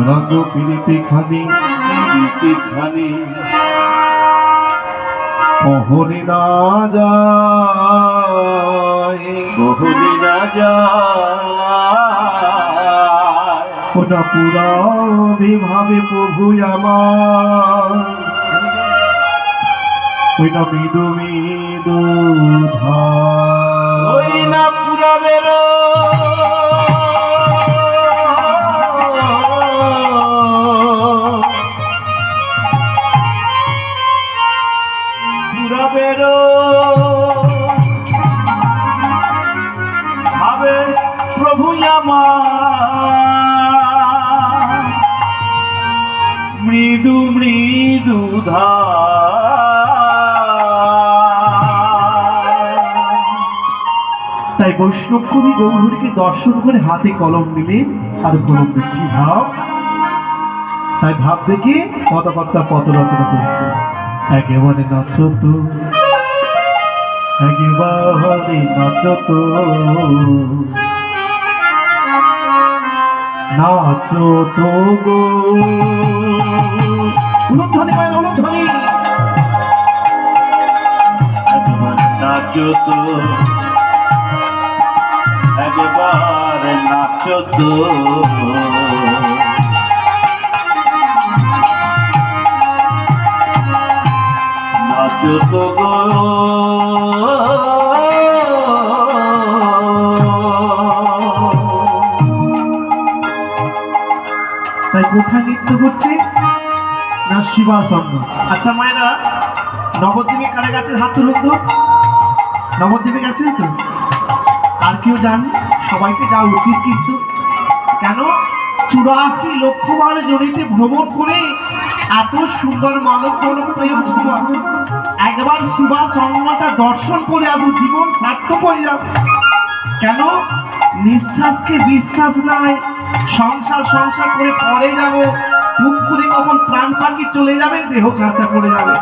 রঙ্গ পিড়িতে খানি কহরে না যায় ওটা পুরা ভাবে প্রভু আমার ওইটা মৃদু মৃদু ওই না পুরা বেরো পুরা বেরো ভাবে প্রভু আমার মৃদু মৃদু তাই বৈষ্ণব কবি গৌরহরিকে দর্শন করে হাতে কলম নিলেন আর কলম দেখি ভাব তাই ভাব দেখে পদকর্তা পদ রচনা করেছে একেবারে নাচত একেবারে নাচত নাচত গো উলুধ্বনি পায় উলুধ্বনি নাচত একবার নাচত নাচত গো তাই কোথায় নৃত্য করছে না শিবাসন্ন। আচ্ছা মায়েরা নবদ্বীপে কারে গাছের হাত তুলুন তো, নবদ্বীপে গেছেন তো? আর কেউ জান? সবাইকে যাওয়া উচিত কিন্তু। কেন 84 লক্ষ বার জড়িতে ভ্রমণ করে এত সুন্দর মানব জনক প্রেম জীবন একবার শিবা সঙ্গটা দর্শন করে আসো, জীবন সার্থক হয়ে যাবে। কেন নিঃশ্বাসকে বিশ্বাস নাই, সংসার সংসার করে পরে যাব, খুব করে কখন প্রাণ পাখি চলে যাবে, দেহ কাঁচা পড়ে যাবে।